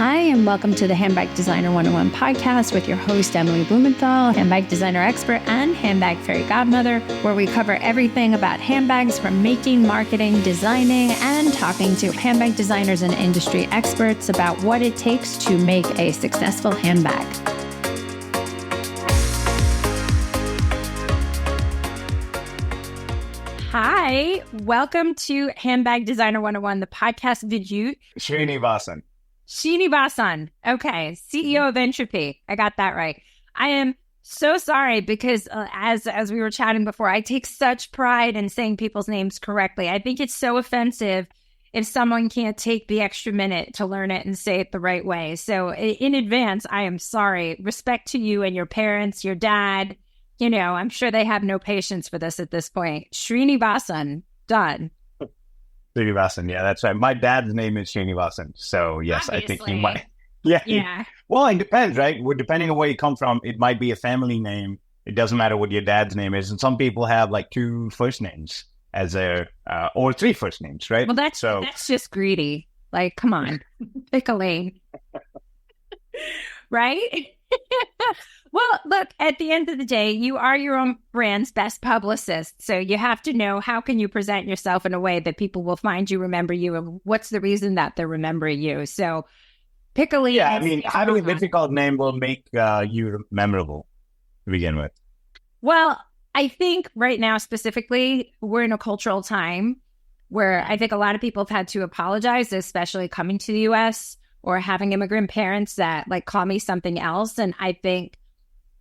Hi, and welcome to the Handbag Designer 101 podcast with your host, Emily Blumenthal, handbag designer expert and handbag fairy godmother, where we cover everything about handbags from making, marketing, designing, and talking to handbag designers and industry experts about what it takes to make a successful handbag. Hi, welcome to Handbag Designer 101, the podcast Vidyuth Srinivasan. Srinivasan. Okay, CEO of Entropy. I got that right. I am so sorry because as we were chatting before, I take such pride in saying people's names correctly. I think it's so offensive if someone can't take the extra minute to learn it and say it the right way. So in advance, I am sorry. Respect to you and your parents, your dad. You know, I'm sure they have no patience for this at this point. Srinivasan, done. Srinivasan, yeah, that's right. My dad's name is Srinivasan. So, yes, Obviously. I think he might. Yeah. Well, it depends, right? Well, depending on where you come from, it might be a family name. It doesn't matter what your dad's name is. And some people have like two first names as their, or three first names, right? Well, that's just greedy. Like, come on, pick a lane. Right? Well, look, at the end of the day, you are your own brand's best publicist. So you have to know, how can you present yourself in a way that people will find you, remember you, and what's the reason that they're remembering you? So pick a lead. Yeah, I mean, having a difficult name will make you memorable to begin with. Well, I think right now specifically, we're in a cultural time where I think a lot of people have had to apologize, especially coming to the U.S. or having immigrant parents that like call me something else. And I think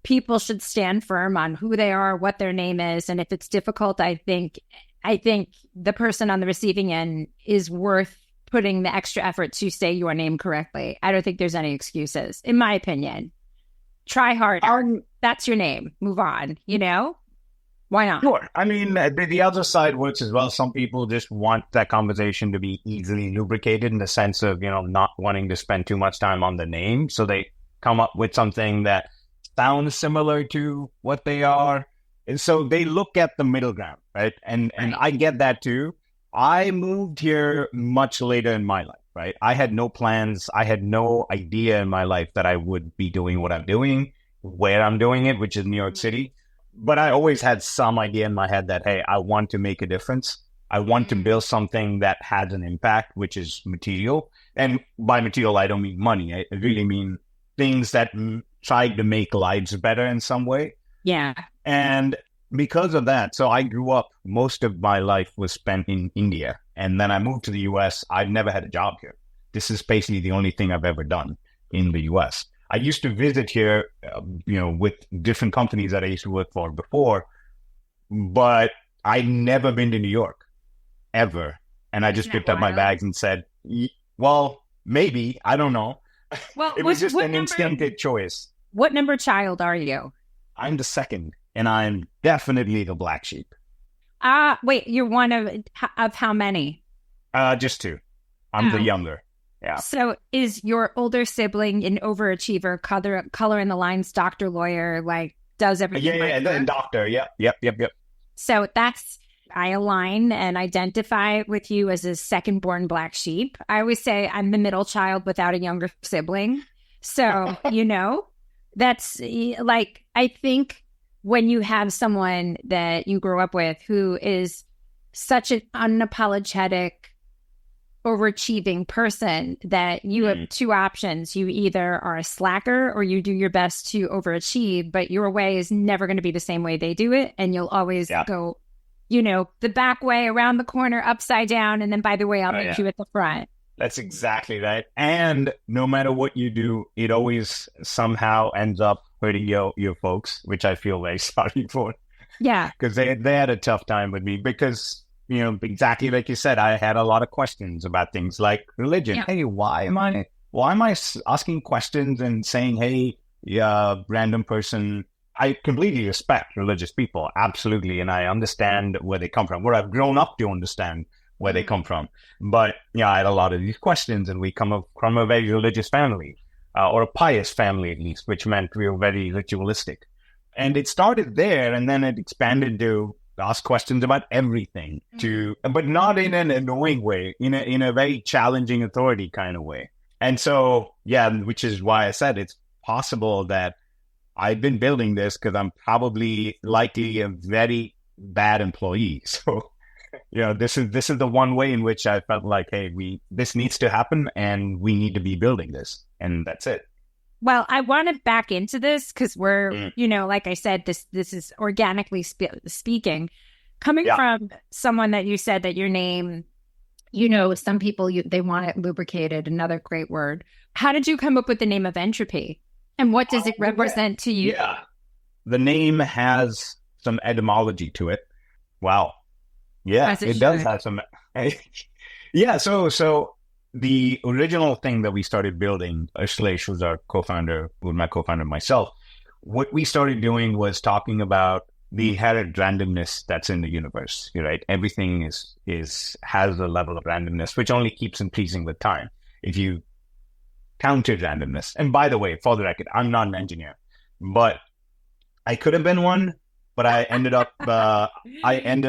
people should stand firm on who they are, what their name is. And if it's difficult, I think the person on the receiving end is worth putting the extra effort to say your name correctly. I don't think there's any excuses, in my opinion. Try harder. That's your name. Move on, you know? Why not? Sure. I mean, the other side works as well. Some people just want that conversation to be easily lubricated in the sense of, you know, not wanting to spend too much time on the name. So they come up with something that sounds similar to what they are. And so they look at the middle ground, right? And I get that too. I moved here much later in my life, right? I had no plans. I had no idea in my life that I would be doing what I'm doing, where I'm doing it, which is New York City. But I always had some idea in my head that, hey, I want to make a difference. I want to build something that has an impact, which is material. And by material, I don't mean money. I really mean things that try to make lives better in some way. Yeah. And because of that, so I grew up, most of my life was spent in India. And then I moved to the US. I've never had a job here. This is basically the only thing I've ever done in the US. I used to visit here, with different companies that I used to work for before, but I'd never been to New York, ever. And I just picked up my bags and said, well, maybe, I don't know. Well, it was just an instinctive choice. What number child are you? I'm the second, and I'm definitely the black sheep. Wait, you're one of how many? Just two. I'm the younger. Yeah. So is your older sibling an overachiever, color in the lines, doctor, lawyer, like does everything? Yeah, and doctor. Yep. So I align and identify with you as a second born black sheep. I always say I'm the middle child without a younger sibling. So, that's like, I think when you have someone that you grew up with who is such an unapologetic, overachieving person, that you have two options. You either are a slacker or you do your best to overachieve, but your way is never going to be the same way they do it. And you'll always go, the back way, around the corner, upside down. And then, by the way, I'll meet you at the front. That's exactly right. And no matter what you do, it always somehow ends up hurting your folks, which I feel very sorry for. Yeah. Because they had a tough time with me because, exactly like you said, I had a lot of questions about things like religion. Yeah. Hey, why am I asking questions and saying, hey, random person? I completely respect religious people, absolutely. And I understand where they come from, where I've grown up to understand where they come from. But, I had a lot of these questions, and we come from a very religious family, or a pious family at least, which meant we were very ritualistic. And it started there, and then it expanded to ask questions about everything, but not in an annoying way, in a very challenging authority kind of way. And so, yeah, which is why I said it's possible that I've been building this because I'm probably likely a very bad employee. So, this is the one way in which I felt like, hey, this needs to happen and we need to be building this. And that's it. Well, I want to back into this because we're, like I said, this is organically speaking, coming from someone that you said that your name, some people, they want it lubricated, another great word. How did you come up with the name of Entropy? And what does it represent to you? Yeah, the name has some etymology to it. Wow. Yeah, it does have some. Yeah, so the original thing that we started building, Ashlesh was our co-founder, with my co-founder and myself. What we started doing was talking about the inherent randomness that's in the universe. Right, everything has a level of randomness, which only keeps increasing with time. If you counted randomness, and by the way, for the record, I'm not an engineer, but I could have been one. But I ended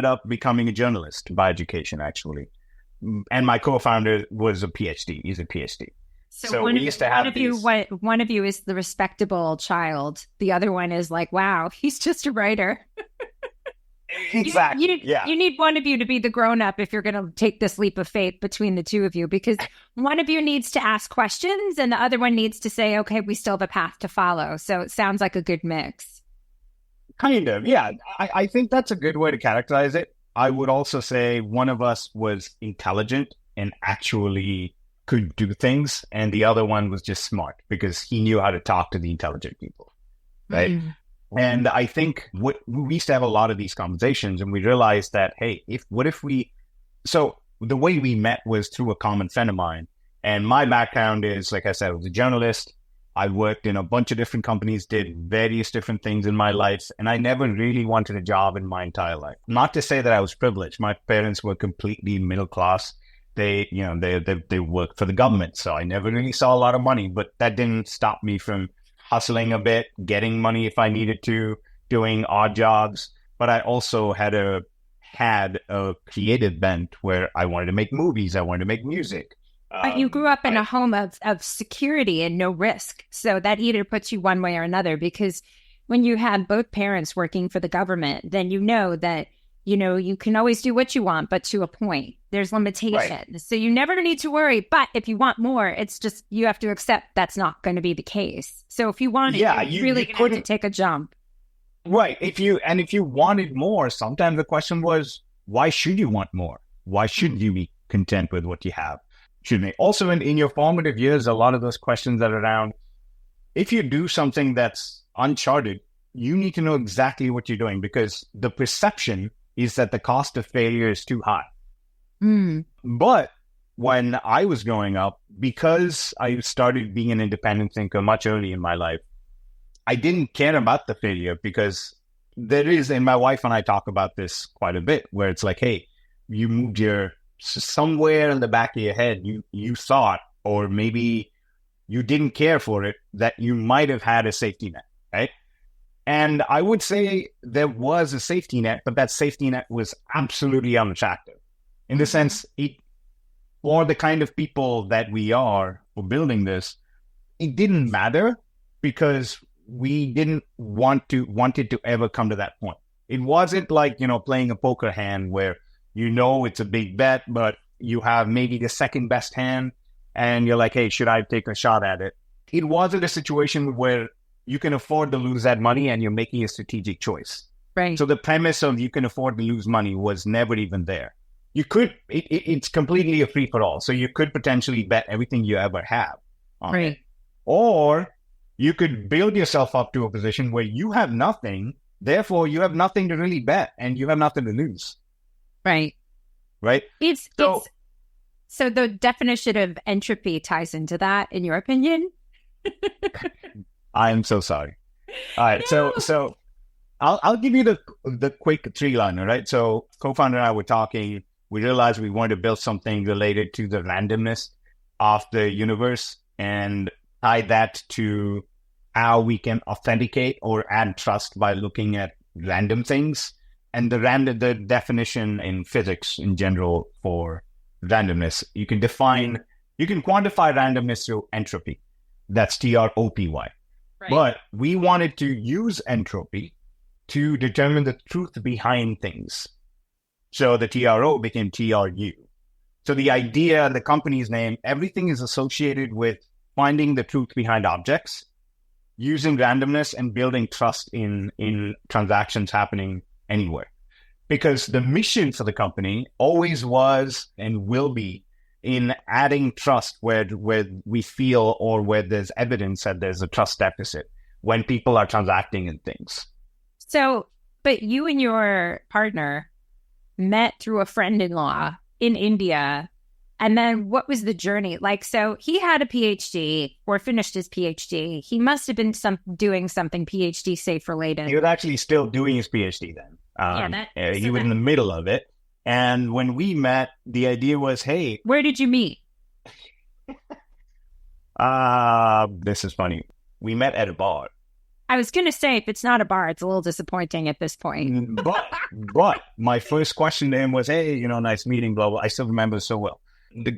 up becoming a journalist by education, actually. And my co-founder was a PhD. He's a PhD. So we used to have one of you is the respectable child. The other one is like, wow, he's just a writer. Exactly. You need one of you to be the grown-up if you're going to take this leap of faith between the two of you, because one of you needs to ask questions and the other one needs to say, okay, we still have a path to follow. So it sounds like a good mix. Kind of, yeah. I think that's a good way to characterize it. I would also say one of us was intelligent and actually could do things, and the other one was just smart because he knew how to talk to the intelligent people, right? Mm-hmm. And I think we used to have a lot of these conversations, and we realized that, hey, so the way we met was through a common friend of mine, and my background is, like I said, I was a journalist. I worked in a bunch of different companies, did various different things in my life, and I never really wanted a job in my entire life. Not to say that I was privileged. My parents were completely middle class. They worked for the government, so I never really saw a lot of money, but that didn't stop me from hustling a bit, getting money if I needed to, doing odd jobs. But I also had a creative bent where I wanted to make movies. I wanted to make music. But you grew up in a home of security and no risk. So that either puts you one way or another, because when you have both parents working for the government, then that, you can always do what you want, but to a point. There's limitations. Right. So you never need to worry. But if you want more, it's just you have to accept that's not going to be the case. So if you want it, you're really going to have to take a jump. Right. If you wanted more, sometimes the question was, why should you want more? Why shouldn't you be content with what you have? Also, in your formative years, a lot of those questions are around, if you do something that's uncharted, you need to know exactly what you're doing, because the perception is that the cost of failure is too high. Mm. But when I was growing up, because I started being an independent thinker much early in my life, I didn't care about the failure, because and my wife and I talk about this quite a bit, where it's like, hey, you moved somewhere in the back of your head, you thought, or maybe you didn't care for it, that you might have had a safety net, right? And I would say there was a safety net, but that safety net was absolutely unattractive. In the sense, for the kind of people that we are for building this, it didn't matter, because we didn't want it to ever come to that point. It wasn't like, playing a poker hand where it's a big bet, but you have maybe the second best hand and you're like, hey, should I take a shot at it? It wasn't a situation where you can afford to lose that money and you're making a strategic choice. Right. So the premise of you can afford to lose money was never even there. You could, it's completely a free for all. So you could potentially bet everything you ever have on it. Or you could build yourself up to a position where you have nothing, therefore you have nothing to really bet and you have nothing to lose. Right. So the definition of entropy ties into that, in your opinion? I am so sorry. All right. No. So I'll give you the quick three-liner, right? So co-founder and I were talking. We realized we wanted to build something related to the randomness of the universe and tie that to how we can authenticate or add trust by looking at random things. And the definition in physics in general for randomness, you can define You can quantify randomness through entropy. That's TROPY. Right. But we wanted to use entropy to determine the truth behind things. So the TRO became TRU. So the idea, the company's name, everything is associated with finding the truth behind objects, using randomness and building trust in transactions happening anywhere. Because the mission for the company always was and will be in adding trust where we feel or where there's evidence that there's a trust deficit when people are transacting in things. So, but you and your partner met through a friend-in-law in India. And then what was the journey like? So he had a PhD or finished his PhD. He must have been doing something PhD safe related. He was actually still doing his PhD then. He was in the middle of it. And when we met, the idea was, hey. Where did you meet? This is funny. We met at a bar. I was going to say, if it's not a bar, it's a little disappointing at this point. But my first question to him was, hey, nice meeting, blah, blah. I still remember so well.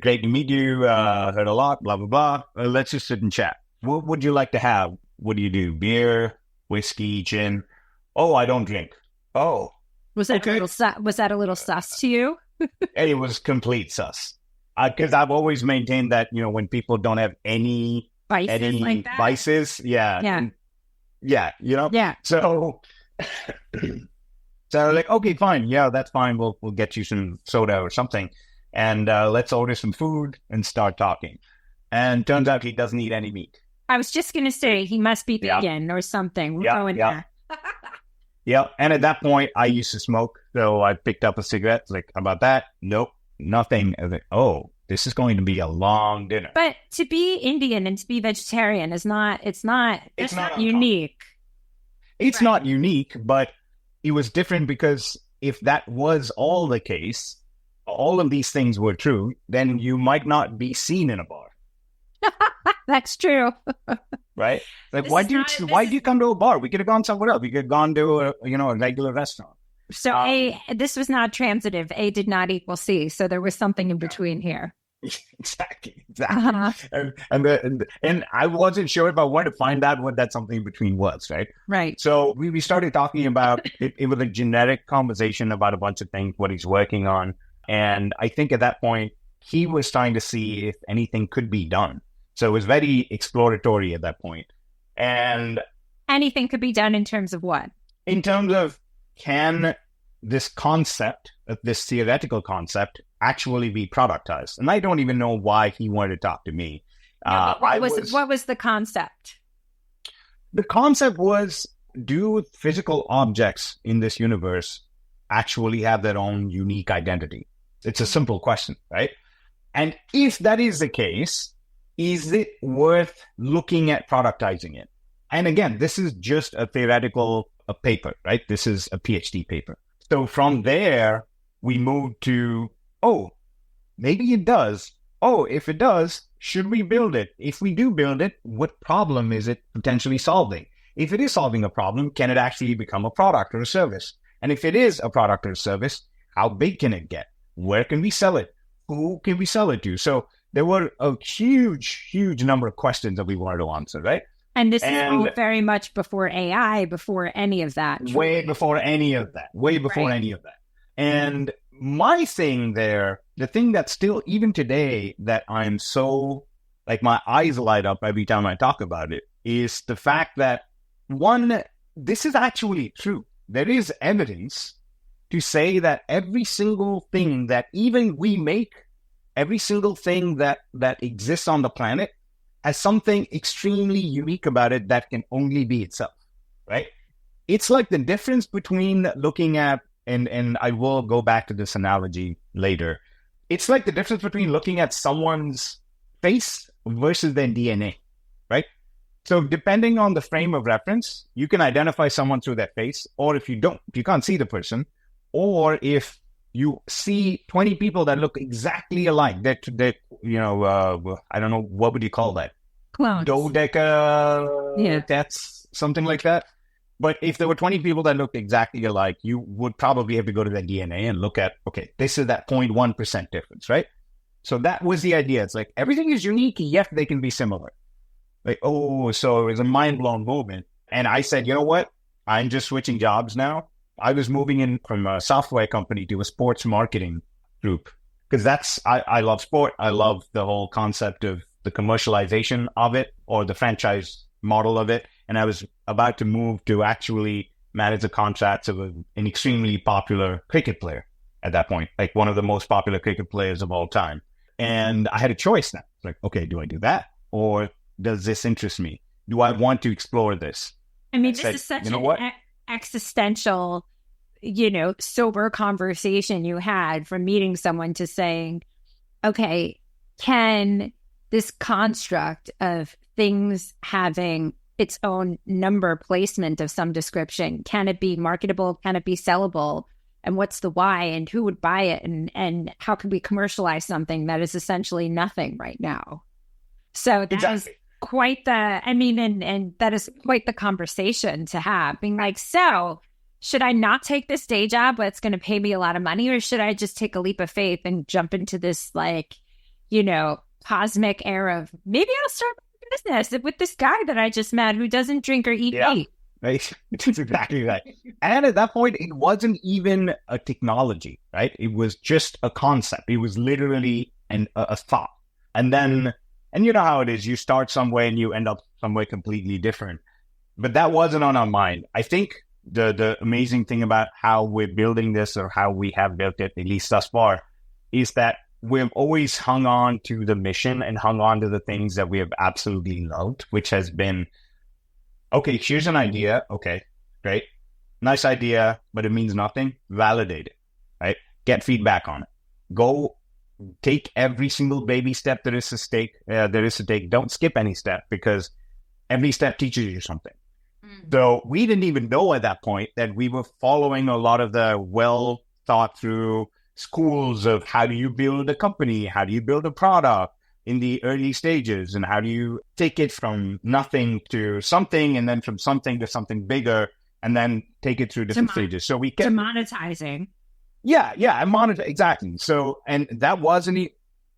Great to meet you. Heard a lot, blah, blah, blah. Let's just sit and chat. What would you like to have? What do you do? Beer, whiskey, gin? Oh, I don't drink. Oh. Was that a little sus to you? It was complete sus. Because I've always maintained that, when people don't have any vices, yeah. So like, okay, fine. Yeah, that's fine. We'll get you some soda or something. And let's order some food and start talking. And turns out he doesn't eat any meat. I was just going to say he must be vegan or something. We're going there. Yeah. And at that point, I used to smoke. So I picked up a cigarette. Like, how about that? Nope, nothing. I was like, oh, this is going to be a long dinner. But to be Indian and to be vegetarian is not unique. It's not unique, but it was different because if that was all the case, all of these things were true, then you might not be seen in a bar. That's true. Right? Like, why do you come to a bar? We could have gone somewhere else. We could have gone to a regular restaurant. So this was not transitive. A did not equal C. So there was something in between here. Exactly. Uh-huh. And I wasn't sure if I wanted to find out what that something in between was, right? Right. So we started talking about it. It was a generic conversation about a bunch of things, what he's working on. And I think at that point, he was trying to see if anything could be done. So it was very exploratory at that point. And anything could be done in terms of what? In terms of, can this concept, this theoretical concept, actually be productized? And I don't even know why he wanted to talk to me. What was the concept? The concept was, do physical objects in this universe actually have their own unique identity? It's a simple question, right? And if that is the case, is it worth looking at productizing it? And again, this is just a theoretical paper, right? This is a PhD paper. So from there, we moved to, maybe it does. If it does, should we build it? If we do build it, what problem is it potentially solving? If it is solving a problem, can it actually become a product or a service? And if it is a product or a service, how big can it get? Where can we sell it? Who can we sell it to? So there were a huge number of questions that we wanted to answer, right? And this is all very much before AI, before any of that. Way before any of that. And my thing there, the thing that still, even today, that I'm so, like, my eyes light up every time I talk about it, is the fact that, one, this is actually true. There is evidence to say that every single thing that even we make, every single thing that exists on the planet has something extremely unique about it that can only be itself, right? It's like the difference between looking at, and I will go back to this analogy later. It's like the difference between looking at someone's face versus their DNA, right? So depending on the frame of reference, you can identify someone through their face, or if you can't see the person, or if you see 20 people that look exactly alike, that I don't know, what would you call that? Clones. Dodeca, that's something like that. But if there were 20 people that looked exactly alike, you would probably have to go to their DNA and look at, okay, this is that 0.1% difference, right? So that was the idea. It's like everything is unique, yet they can be similar. Like, oh, so it was a mind-blown moment. And I said, you know what? I'm just switching jobs now. I was moving in from a software company to a sports marketing group because I love sport. I love the whole concept of the commercialization of it or the franchise model of it. And I was about to move to actually manage the contracts of an extremely popular cricket player at that point, like one of the most popular cricket players of all time. And I had a choice now. It's like, okay, do I do that? Or does this interest me? Do I want to explore this? I mean, this is such an existential, sober conversation you had from meeting someone to saying, okay, can this construct of things having its own number placement of some description, can it be marketable? Can it be sellable? And what's the why? And who would buy it? And how can we commercialize something that is essentially nothing right now? So that was quite and that is quite the conversation to have, being like, so should I not take this day job that's going to pay me a lot of money, or should I just take a leap of faith and jump into this, cosmic era of maybe I'll start a business with this guy that I just met who doesn't drink or eat meat? Right. It's exactly right. And at that point, it wasn't even a technology, right? It was just a concept. It was literally a thought. And then, and you know how it is, you start somewhere and you end up somewhere completely different. But that wasn't on our mind. I think the amazing thing about how we're building this, or how we have built it, at least thus far, is that we've always hung on to the mission and hung on to the things that we have absolutely loved, which has been, okay, here's an idea. Okay, great. Nice idea, but it means nothing. Validate it, right? Get feedback on it. Go take every single baby step there is to take. Don't skip any step, because every step teaches you something. So we didn't even know at that point that we were following a lot of the well thought through schools of how do you build a company? How do you build a product in the early stages? And how do you take it from nothing to something, and then from something to something bigger, and then take it through different stages? So we kept monetizing. Yeah, monetize, exactly. So, and that wasn't,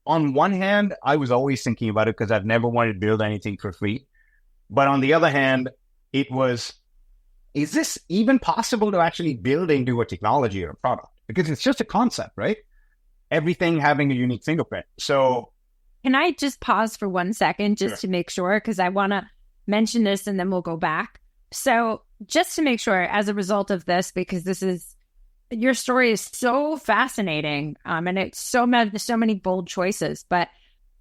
on one hand, I was always thinking about it because I've never wanted to build anything for free. But on the other hand, it was, is this even possible to actually build into a technology or a product? Because it's just a concept, right? Everything having a unique fingerprint. So can I just pause for 1 second just to make sure? Because I want to mention this and then we'll go back. So just to make sure, as a result of this, because your story is so fascinating, and it's so many bold choices, but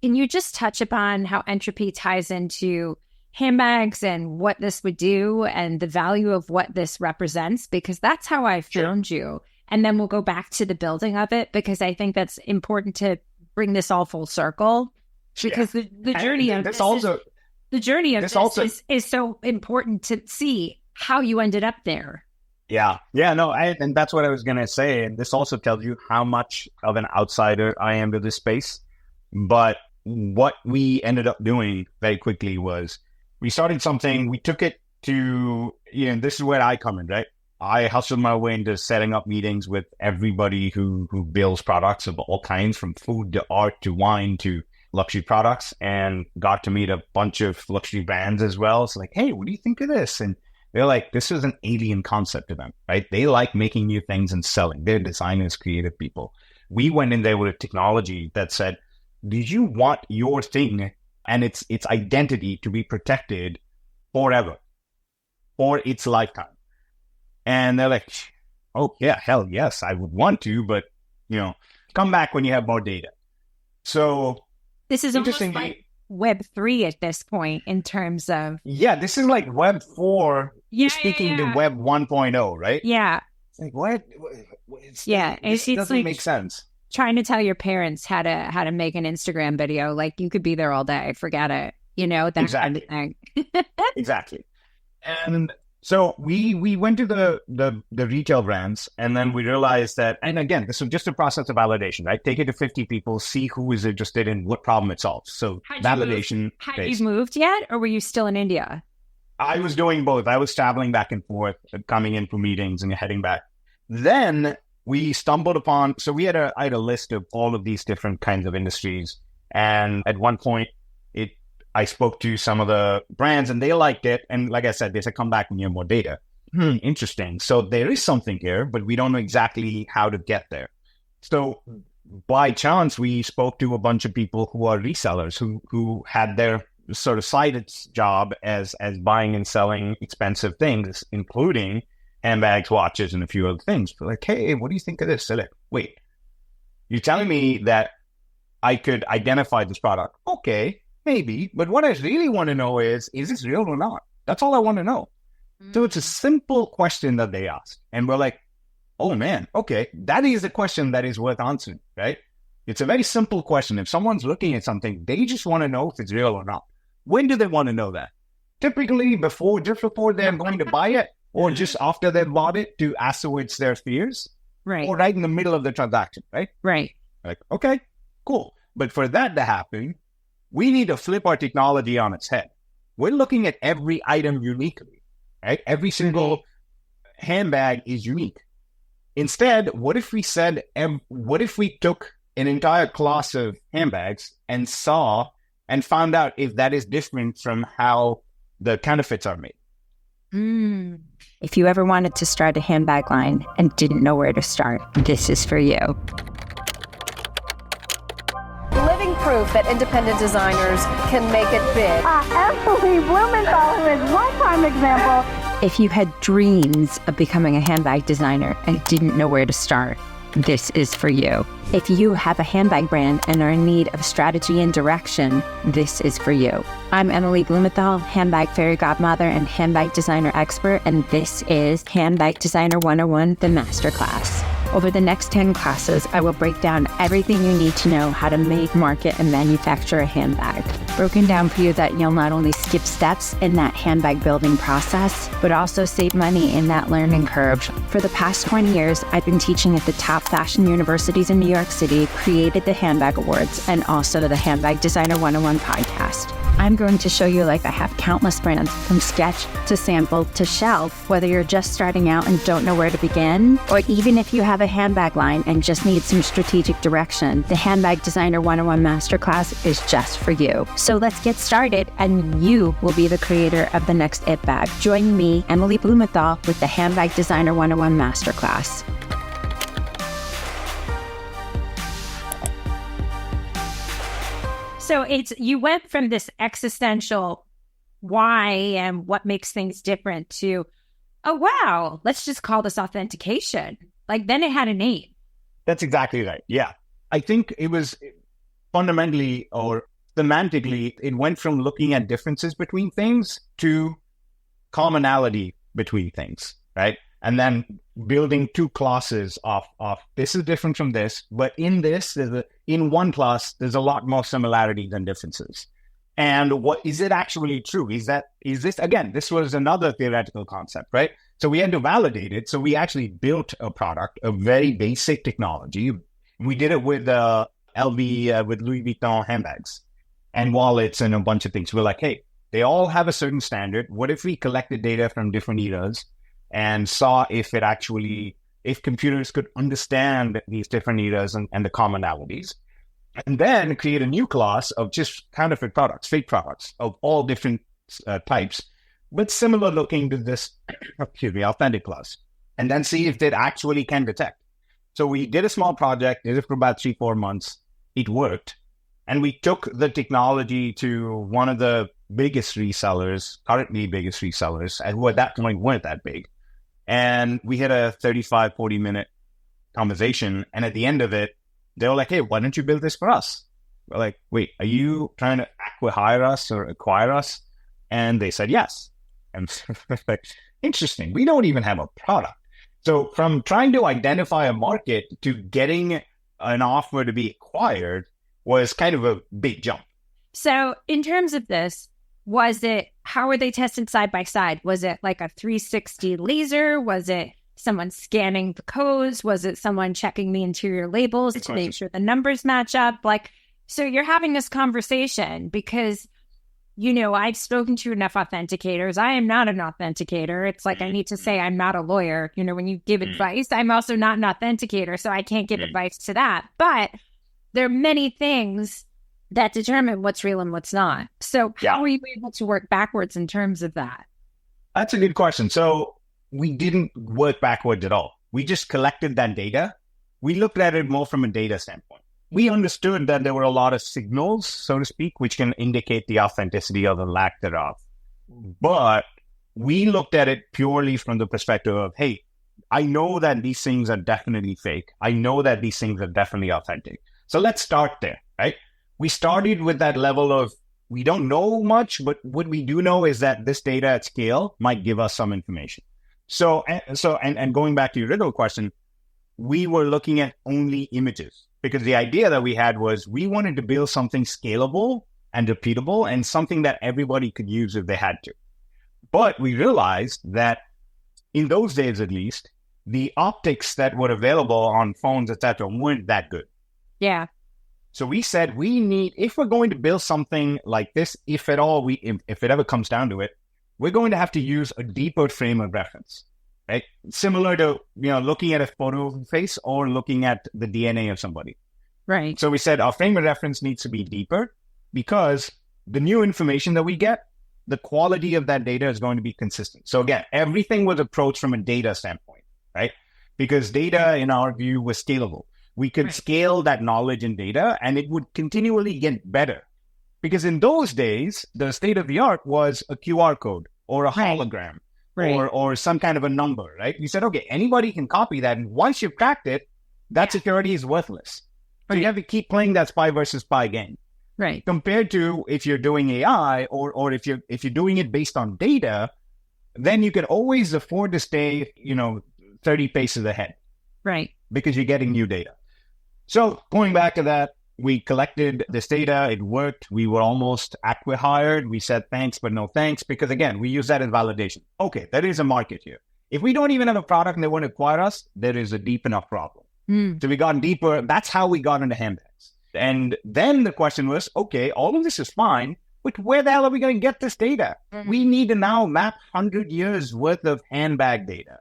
can you just touch upon how Entropy ties into handbags and what this would do and the value of what this represents? Because that's how I found you. And then we'll go back to the building of it, because I think that's important to bring this all full circle, because the journey of this is so important to see how you ended up there. And that's what I was going to say. And this also tells you how much of an outsider I am to this space. But what we ended up doing very quickly was we started something, we took it to, this is where I come in, right? I hustled my way into setting up meetings with everybody who builds products of all kinds, from food to art to wine to luxury products, and got to meet a bunch of luxury brands as well. It's like, hey, what do you think of this? And they're like, this is an alien concept to them, right? They like making new things and selling. They're designers, creative people. We went in there with a technology that said, did you want your thing and its identity to be protected forever, for its lifetime? And they're like, oh, yeah, hell yes, I would want to, but, come back when you have more data. So this is almost like Web3 at this point in terms of... Yeah, this is like Web 4 speaking to Web 1.0, right? Yeah. It's like, what? It doesn't make sense. Trying to tell your parents how to make an Instagram video, like you could be there all day, forget it, that exactly. kind of thing. Exactly. And so we went to the retail brands, and then we realized that, and again, this was just a process of validation, right? Take it to 50 people, see who is interested in what problem it solves. So validation. Had you moved yet, or were you still in India? I was doing both. I was traveling back and forth, coming in for meetings and heading back. Then we stumbled upon, so I had a list of all of these different kinds of industries. And at one point, I spoke to some of the brands and they liked it. And like I said, they said, come back when you have more data. Interesting. So there is something here, but we don't know exactly how to get there. So by chance, we spoke to a bunch of people who are resellers who had their sort of side job as buying and selling expensive things, including handbags, watches, and a few other things. But like, hey, what do you think of this? So like, wait, you're telling me that I could identify this product? Okay, maybe. But what I really want to know is this real or not? That's all I want to know. So it's a simple question that they asked. And we're like, oh man, okay, that is a question that is worth answering, right? It's a very simple question. If someone's looking at something, they just want to know if it's real or not. When do they want to know that? Typically just before they're going to buy it, or just after they've bought it to assuage their fears, right? Or right in the middle of the transaction, right? Right. Like, okay, cool. But for that to happen, we need to flip our technology on its head. We're looking at every item uniquely, right? Every single handbag is unique. Instead, what if we took an entire class of handbags and found out if that is different from how the counterfeits are made? If you ever wanted to start a handbag line and didn't know where to start, this is for you. Living proof that independent designers can make it big. Emily Blumenthal is one prime example. If you had dreams of becoming a handbag designer and didn't know where to start, this is for you. If you have a handbag brand and are in need of strategy and direction, this is for you. I'm Emily Blumenthal, handbag fairy godmother and handbag designer expert, and this is Handbag Designer 101, the masterclass. Over the next 10 classes, I will break down everything you need to know how to make, market, and manufacture a handbag. Broken down for you that you'll not only skip steps in that handbag building process, but also save money in that learning curve. For the past 20 years, I've been teaching at the top fashion universities in New York City, created the Handbag Awards, and also the Handbag Designer 101 podcast. I'm going to show you like I have countless brands from sketch to sample to shelf, whether you're just starting out and don't know where to begin, or even if you have a handbag line and just need some strategic direction, the Handbag Designer 101 Masterclass is just for you. So let's get started, and you will be the creator of the next IT bag. Join me, Emily Blumenthal, with the Handbag Designer 101 Masterclass. So you went from this existential why and what makes things different to, oh, wow, let's just call this authentication. Like, then it had a name. That's exactly right. Yeah. I think it was fundamentally or semantically, it went from looking at differences between things to commonality between things, right? And then building two classes of this is different from this, but in this, in one class, there's a lot more similarity than differences. And what is it actually true? Is this, again, this was another theoretical concept, right? So we had to validate it. So we actually built a product, a very basic technology. We did it with with Louis Vuitton handbags and wallets and a bunch of things. We're like, hey, they all have a certain standard. What if we collected data from different eras and saw if computers could understand these different eras and the commonalities, and then create a new class of just counterfeit products, fake products of all different types, but similar looking to this, authentic class, and then see if it actually can detect. So we did a small project, did it for about 3-4 months. It worked. And we took the technology to one of the biggest resellers, currently biggest resellers, and who at that point weren't that big. And we had a 35-40 minute conversation. And at the end of it, they were like, hey, why don't you build this for us? We're like, wait, are you trying to acquire us? And they said, yes. And like, interesting. We don't even have a product. So from trying to identify a market to getting an offer to be acquired was kind of a big jump. So in terms of this, how were they tested side by side? Was it like a 360 laser? Was it someone scanning the codes? Was it someone checking the interior labels to make sure the numbers match up? So you're having this conversation because I've spoken to enough authenticators. I am not an authenticator. It's like I need to say I'm not a lawyer. When you give advice, I'm also not an authenticator, so I can't give advice to that. But there are many things that determine what's real and what's not. So how are you able to work backwards in terms of that? That's a good question. So we didn't work backwards at all. We just collected that data. We looked at it more from a data standpoint. We understood that there were a lot of signals, so to speak, which can indicate the authenticity or the lack thereof. But we looked at it purely from the perspective of, hey, I know that these things are definitely fake. I know that these things are definitely authentic. So let's start there, right? We started with that level of, we don't know much, but what we do know is that this data at scale might give us some information. So going back to your original question, we were looking at only images because the idea that we had was we wanted to build something scalable and repeatable and something that everybody could use if they had to. But we realized that in those days, at least, the optics that were available on phones, etc., weren't that good. Yeah. So we said if we're going to build something like this, if at all, if it ever comes down to it, we're going to have to use a deeper frame of reference, right? Similar to, looking at a photo of a face or looking at the DNA of somebody. Right. So we said our frame of reference needs to be deeper because the new information that we get, the quality of that data is going to be consistent. So again, everything was approached from a data standpoint, right? Because data, in our view, was scalable. We could scale that knowledge and data, and it would continually get better. Because in those days, the state of the art was a QR code or a hologram or some kind of a number, right? We said, okay, anybody can copy that. And once you've cracked it, that security is worthless. So you have to keep playing that spy versus spy game. Right. Compared to if you're doing AI or if you're doing it based on data, then you can always afford to stay, 30 paces ahead. Right. Because you're getting new data. So going back to that, we collected this data. It worked. We were almost acqui-hired. We said thanks, but no thanks, because again, we use that as validation. Okay, there is a market here. If we don't even have a product and they want to acquire us, there is a deep enough problem. So we got deeper. That's how we got into handbags. And then the question was, okay, all of this is fine, but where the hell are we going to get this data? We need to now map 100 years worth of handbag data.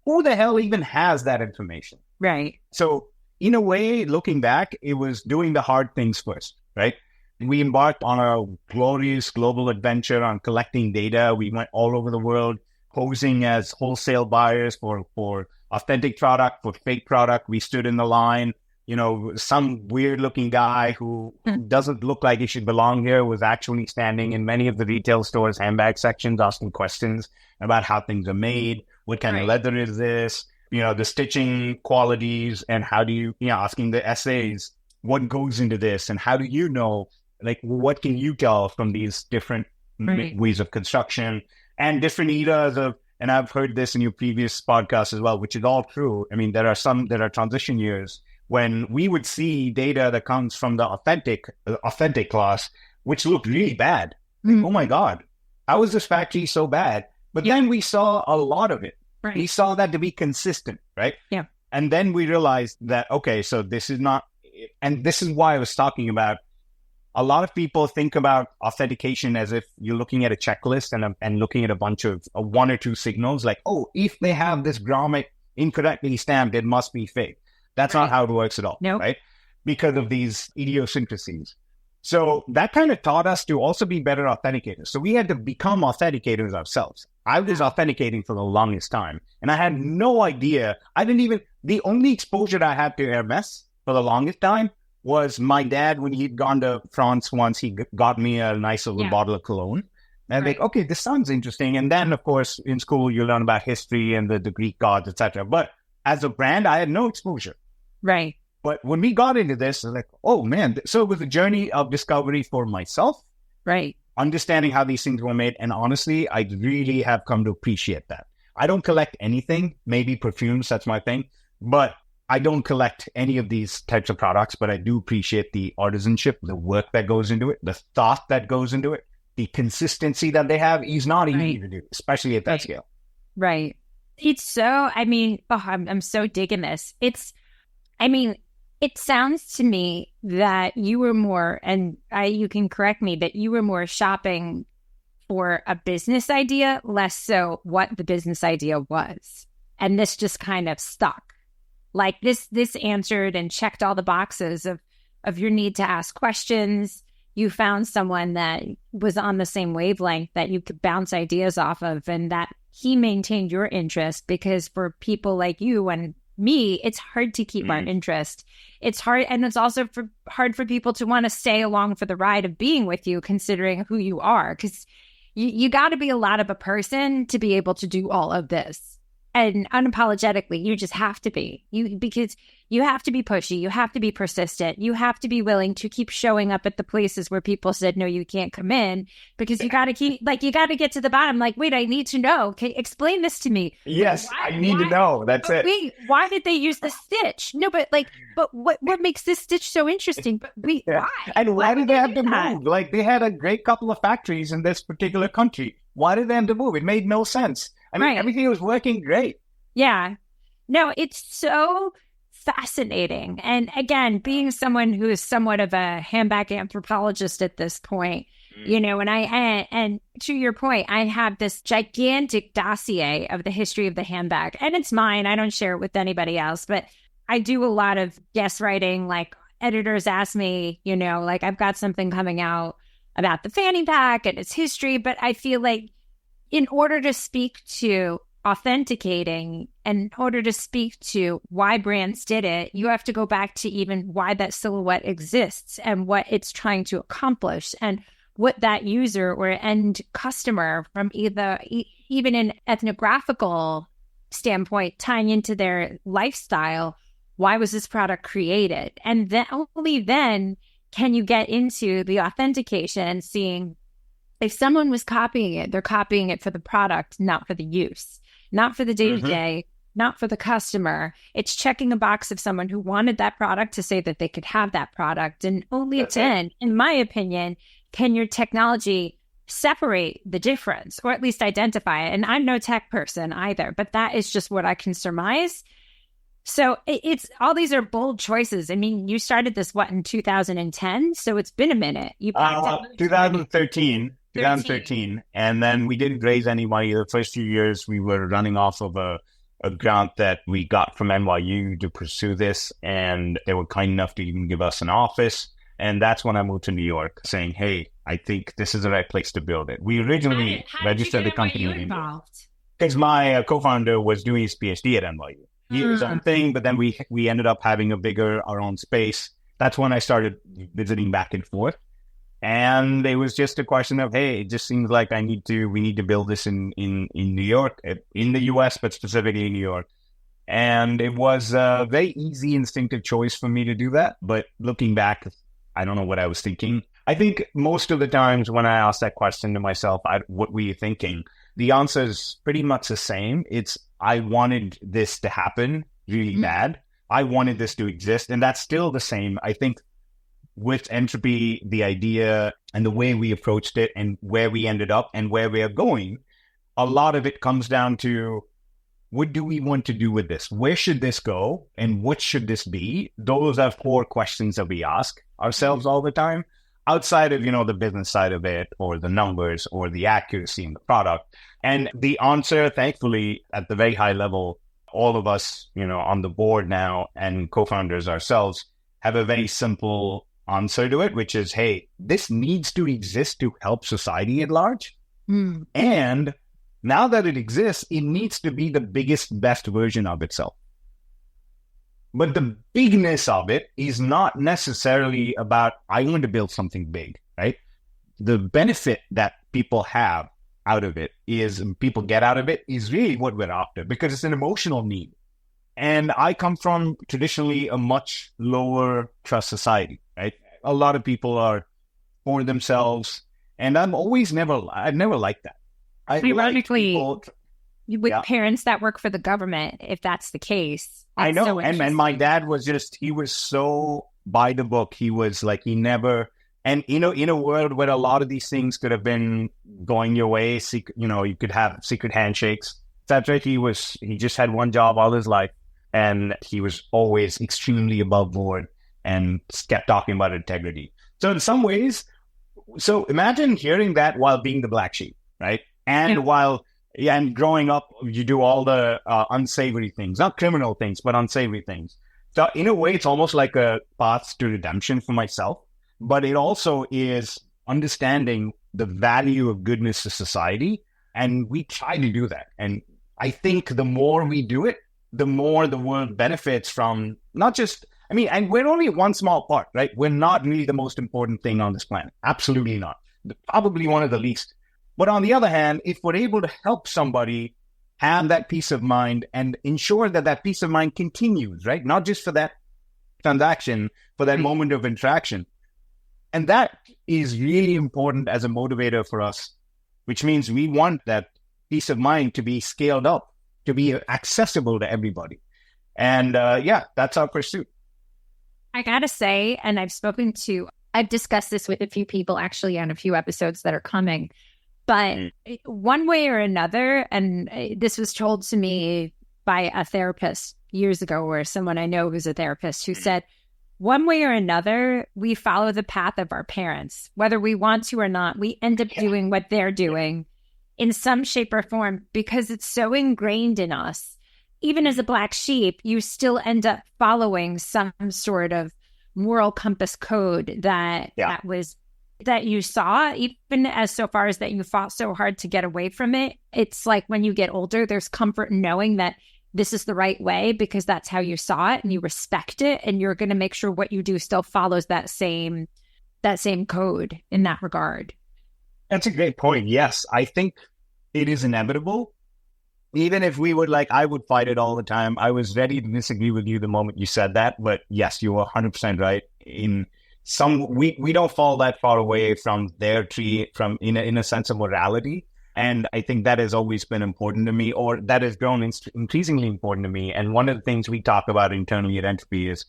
Who the hell even has that information? Right. So in a way, looking back, it was doing the hard things first, right? We embarked on a glorious global adventure on collecting data. We went all over the world, posing as wholesale buyers for authentic product, for fake product. We stood in the line. Some weird looking guy who doesn't look like he should belong here was actually standing in many of the retail stores' handbag sections, asking questions about how things are made. What kind of leather is this? The stitching qualities, and how do you, asking the essays, what goes into this, and how do you know, what can you tell from these different ways of construction and different eras of, and I've heard this in your previous podcast as well, which is all true. I mean, there are transition years when we would see data that comes from the authentic class, which looked really bad. Oh my God, how is this factory so bad? But then we saw a lot of it. Right. We saw that to be consistent, right? Yeah. And then we realized that, okay, so this is not, and this is why I was talking about, a lot of people think about authentication as if you're looking at a checklist and looking at a bunch of one or two signals, like, oh, if they have this grommet incorrectly stamped, it must be fake. That's not how it works at all, right? Because of these idiosyncrasies. So that kind of taught us to also be better authenticators. So we had to become authenticators ourselves. I was authenticating for the longest time, and I had no idea. The only exposure I had to Hermes for the longest time was my dad, when he'd gone to France once, he got me a nice little bottle of cologne. And I'm like, okay, this sounds interesting. And then, of course, in school, you learn about history and the Greek gods, etc. But as a brand, I had no exposure. Right. But when we got into this, I was like, oh, man. So it was a journey of discovery for myself. Right. Understanding how these things were made. And honestly, I really have come to appreciate that. I don't collect anything, maybe perfumes, that's my thing. But I don't collect any of these types of products, but I do appreciate the artisanship, the work that goes into it, the thought that goes into it, the consistency that they have is not easy to do, especially at that scale. Right. It's so, I'm so digging this. It sounds to me that you were more, and you can correct me, that you were more shopping for a business idea, less so what the business idea was. And this just kind of stuck. Like this answered and checked all the boxes of your need to ask questions. You found someone that was on the same wavelength that you could bounce ideas off of, and that he maintained your interest, because for people like you and me, it's hard to keep our interest. It's hard. And it's also hard for people to want to stay along for the ride of being with you, considering who you are, because you got to be a lot of a person to be able to do all of this. And unapologetically, you just have to be, because you have to be pushy. You have to be persistent. You have to be willing to keep showing up at the places where people said, no, you can't come in, because you got to you got to get to the bottom. Like, wait, I need to know. Okay, explain this to me. Yes, I need to know. That's it. Wait, why did they use the stitch? No, but what makes this stitch so interesting? But why? And why did they have to move? Like, they had a great couple of factories in this particular country. Why did they have to move? It made no sense. I mean, everything was working great. Yeah. No, it's so fascinating. And again, being someone who is somewhat of a handbag anthropologist at this point, and to your point, I have this gigantic dossier of the history of the handbag, and it's mine. I don't share it with anybody else, but I do a lot of guest writing. Like, editors ask me, like, I've got something coming out about the fanny pack and its history, but I feel like in order to speak to authenticating, and in order to speak to why brands did it, you have to go back to even why that silhouette exists and what it's trying to accomplish, and what that user or end customer, from even an ethnographical standpoint, tying into their lifestyle, why was this product created? And then only then can you get into the authentication and seeing if someone was copying it, they're copying it for the product, not for the use, not for the day-to-day, not for the customer. It's checking a box of someone who wanted that product to say that they could have that product. And only then, in my opinion, can your technology separate the difference, or at least identify it. And I'm no tech person either, but that is just what I can surmise. So it's all these are bold choices. I mean, you started this, in 2010? So it's been a minute. 2013. And then we didn't raise any money. The first few years, we were running off of a grant that we got from NYU to pursue this. And they were kind enough to even give us an office. And that's when I moved to New York, saying, hey, I think this is the right place to build it. We originally registered the company involved because my co-founder was doing his PhD at NYU. He was on thing, but then we ended up having our own space. That's when I started visiting back and forth. And it was just a question of, hey, it just seems like we need to build this in New York, in the US, but specifically in New York. And it was a very easy, instinctive choice for me to do that. But looking back, I don't know what I was thinking. I think most of the times when I ask that question to myself, what were you thinking? The answer is pretty much the same. It's, I wanted this to happen really bad. I wanted this to exist. And that's still the same. I think with Entropy, the idea and the way we approached it and where we ended up and where we are going, a lot of it comes down to, what do we want to do with this? Where should this go? And what should this be? Those are 4 questions that we ask ourselves all the time, outside of, the business side of it, or the numbers, or the accuracy in the product. And the answer, thankfully, at the very high level, all of us, on the board now and co-founders ourselves have a very simple answer to it, which is, hey, this needs to exist to help society at large. And now that it exists, it needs to be the biggest, best version of itself. But the bigness of it is not necessarily about, I want to build something big, right? The benefit that people have out of it people get out of it is really what we're after, because it's an emotional need. And I come from traditionally a much lower trust society, right? A lot of people are for themselves. And I've never liked that. Ironically, with parents that work for the government, if that's the case. I know. So and my dad was he was so by the book. He was like, and in a world where a lot of these things could have been going your way, you could have secret handshakes, etc. He just had one job all his life, And he was always extremely above board and kept talking about integrity. So in some ways, so imagine hearing that while being the black sheep, right? And and growing up, you do all the unsavory things, not criminal things, but unsavory things. So in a way, it's almost like a path to redemption for myself, but it also is understanding the value of goodness to society. And we try to do that. And I think the more we do it, the more the world benefits from not just, and we're only one small part, right? We're not really the most important thing on this planet. Absolutely not. Probably one of the least. But on the other hand, if we're able to help somebody have that peace of mind and ensure that that peace of mind continues, right? Not just for that transaction, for that moment of interaction. And that is really important as a motivator for us, which means we want that peace of mind to be scaled up, to be accessible to everybody. And that's our pursuit. I gotta say, and I've discussed this with a few people actually on a few episodes that are coming, but one way or another, and this was told to me by a therapist years ago, or someone I know who's a therapist, who said, one way or another, we follow the path of our parents. Whether we want to or not, we end up doing what they're doing in some shape or form because it's so ingrained in us. Even as a black sheep, you still end up following some sort of moral compass code that you saw, even as so far as that you fought so hard to get away from it. It's like when you get older, there's comfort in knowing that this is the right way because that's how you saw it and you respect it, and you're going to make sure what you do still follows that same code in that regard. That's a great point. Yes, I think it is inevitable. Even if we would I would fight it all the time. I was ready to disagree with you the moment you said that, but yes, you were 100% right. In some, we don't fall that far away from their tree, in a sense of morality. And I think that has always been important to me, or that has grown increasingly important to me. And one of the things we talk about internally at Entropy is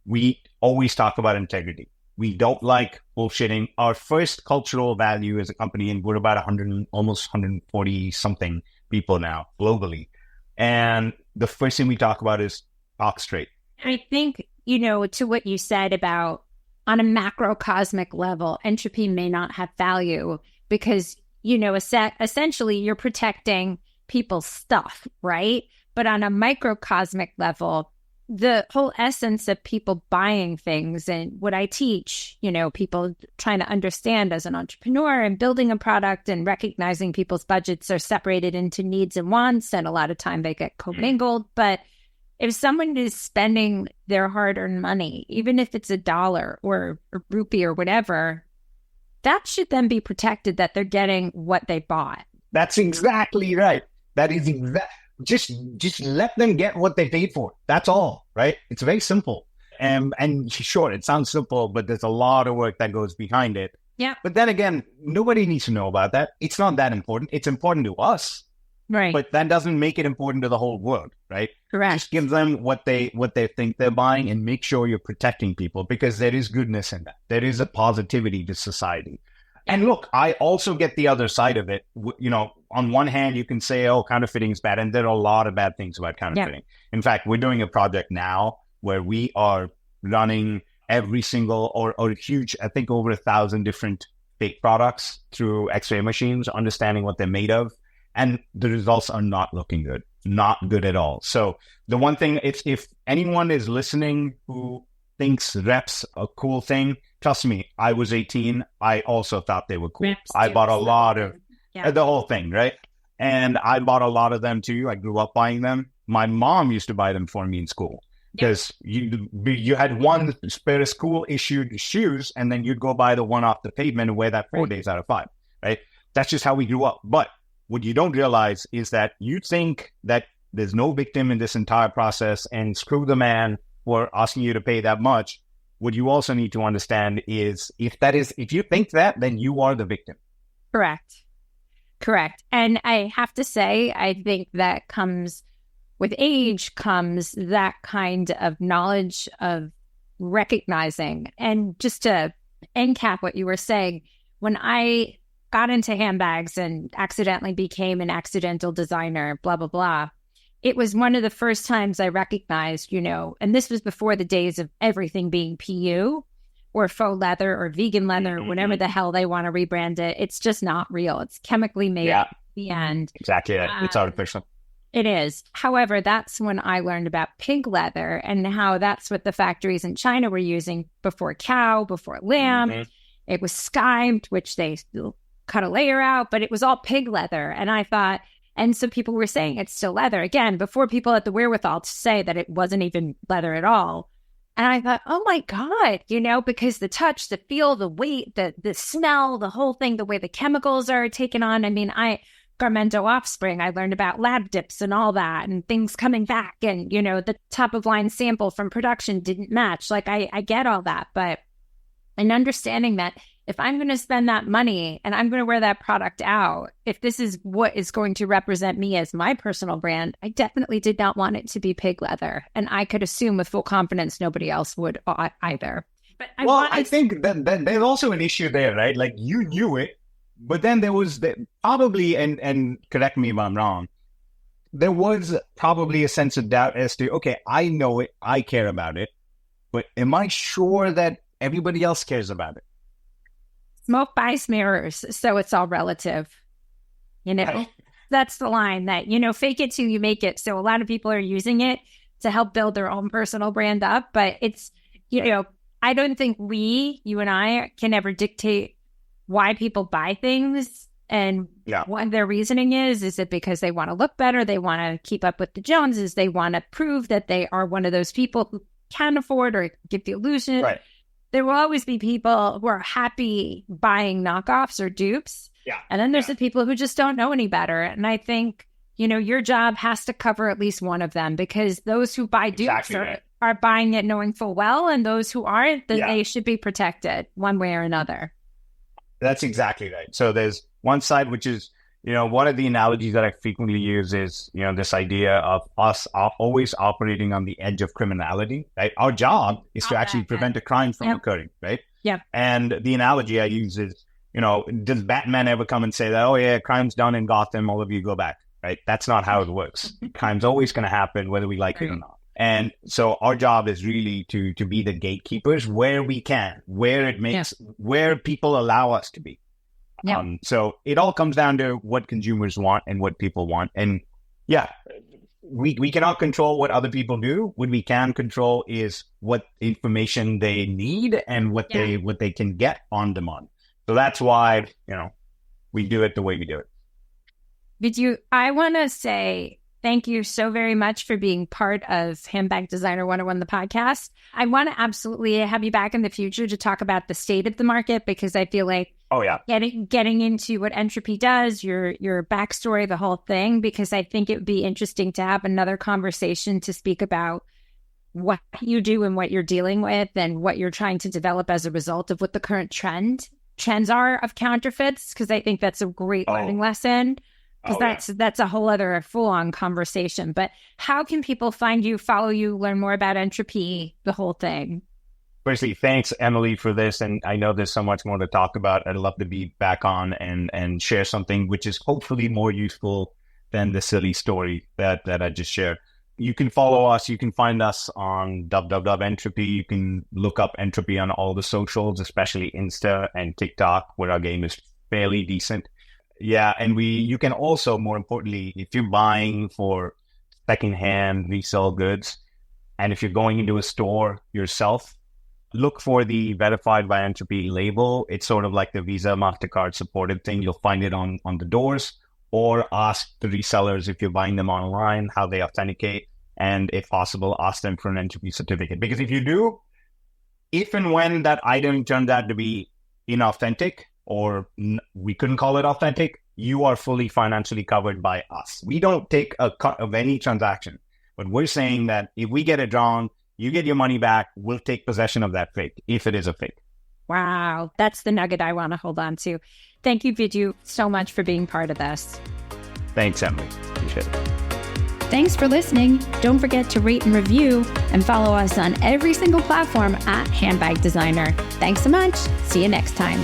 we always talk about integrity. We don't like bullshitting. Our first cultural value as a company, and we're about 100, almost 140 something people now globally. And the first thing we talk about is talk straight. I think, to what you said about on a macrocosmic level, Entropy may not have value because, essentially you're protecting people's stuff, right? But on a microcosmic level, the whole essence of people buying things and what I teach, people trying to understand as an entrepreneur and building a product and recognizing people's budgets are separated into needs and wants. And a lot of time they get commingled. But if someone is spending their hard-earned money, even if it's $1 or a rupee or whatever, that should then be protected, that they're getting what they bought. That's exactly right. That is just let them get what they paid for. That's all, right? It's very simple. And sure, it sounds simple, but there's a lot of work that goes behind it. Yeah. But then again, nobody needs to know about that. It's not that important. It's important to us. Right. But that doesn't make it important to the whole world, right? Correct. Just give them what they think they're buying and make sure you're protecting people because there is goodness in that. There is a positivity to society. And look, I also get the other side of it. On one hand, you can say, counterfeiting is bad. And there are a lot of bad things about counterfeiting. Yeah. In fact, we're doing a project now where we are running every single or huge, I think over 1,000 different fake products through X-ray machines, understanding what they're made of. And the results are not looking good, not good at all. So the one thing, if anyone is listening who thinks reps a cool thing, trust me, I was 18. I also thought they were cool. Reps I bought a lot of the whole thing, right? And I bought a lot of them too. I grew up buying them. My mom used to buy them for me in school because you had one pair of school issued shoes and then you'd go buy the one off the pavement and wear that 4 days out of 5, right? That's just how we grew up. But what you don't realize is that you think that there's no victim in this entire process and screw the man for asking you to pay that much. What you also need to understand is if you think that, then you are the victim. Correct. And I have to say, I think that comes with age comes that kind of knowledge of recognizing. And just to end cap what you were saying, when I got into handbags and accidentally became an accidental designer, blah, blah, blah, it was one of the first times I recognized, and this was before the days of everything being PU or faux leather or vegan leather, whatever the hell they want to rebrand it. It's just not real. It's chemically made at the end. Exactly. It's artificial. It is. However, that's when I learned about pig leather and how that's what the factories in China were using before cow, before lamb. It was skived, which they cut a layer out, but it was all pig leather. And I thought, and so people were saying it's still leather. Again, before people had the wherewithal to say that it wasn't even leather at all. And I thought, oh my God, because the touch, the feel, the weight, the smell, the whole thing, the way the chemicals are taken on. I mean, Garmento Offspring, I learned about lab dips and all that and things coming back. And, the top of line sample from production didn't match. Like, I get all that. But in understanding that if I'm going to spend that money and I'm going to wear that product out, if this is what is going to represent me as my personal brand, I definitely did not want it to be pig leather. And I could assume with full confidence nobody else would either. But I think that there's also an issue there, right? Like, you knew it. But then there was probably, and correct me if I'm wrong, there was probably a sense of doubt as to, okay, I know it, I care about it, but am I sure that everybody else cares about it? Smoke buys mirrors, so it's all relative. That's the line that, fake it till you make it. So a lot of people are using it to help build their own personal brand up, but it's, I don't think you and I can ever dictate why people buy things and what their reasoning is it because they want to look better? They want to keep up with the Joneses. They want to prove that they are one of those people who can afford or give the illusion. Right. There will always be people who are happy buying knockoffs or dupes. Yeah. And then there's the people who just don't know any better. And I think, your job has to cover at least one of them because those who buy dupes are buying it knowing full well. And those who aren't, then they should be protected one way or another. That's exactly right. So there's one side, which is, one of the analogies that I frequently use is, this idea of us always operating on the edge of criminality, right? Our job is to actually prevent a crime from occurring, right? Yeah. And the analogy I use is, does Batman ever come and say that, oh yeah, crime's done in Gotham, all of you go back, right? That's not how it works. Crime's always going to happen, whether we like it or not. And so our job is really to be the gatekeepers where we can, where it makes, where people allow us to be. Yeah. So it all comes down to what consumers want and what people want. And we cannot control what other people do. What we can control is what information they need and what they can get on demand. So that's why, we do it the way we do it. I want to say thank you so very much for being part of Handbag Designer 101, the podcast. I want to absolutely have you back in the future to talk about the state of the market because I feel like getting into what Entropy does, your backstory, the whole thing, because I think it would be interesting to have another conversation to speak about what you do and what you're dealing with and what you're trying to develop as a result of what the current trends are of counterfeits, because I think that's a great learning lesson. Because that's a whole other full-on conversation. But how can people find you, follow you, learn more about Entropy, the whole thing? Firstly, thanks, Emily, for this. And I know there's so much more to talk about. I'd love to be back on and share something which is hopefully more useful than the silly story that I just shared. You can follow us. You can find us on www.entropy. You can look up Entropy on all the socials, especially Insta and TikTok, where our game is fairly decent. Yeah, and you can also, more importantly, if you're buying for secondhand resale goods, and if you're going into a store yourself, look for the Verified by Entropy label. It's sort of like the Visa, MasterCard supported thing. You'll find it on the doors, or ask the resellers if you're buying them online, how they authenticate, and if possible, ask them for an Entropy certificate. Because if you do, if and when that item turns out to be inauthentic, or we couldn't call it authentic, you are fully financially covered by us. We don't take a cut of any transaction, but we're saying that if we get it wrong, you get your money back, we'll take possession of that fake, if it is a fake. Wow, that's the nugget I want to hold on to. Thank you, Vidyuth, so much for being part of this. Thanks, Emily. Appreciate it. Thanks for listening. Don't forget to rate and review and follow us on every single platform at Handbag Designer. Thanks so much. See you next time.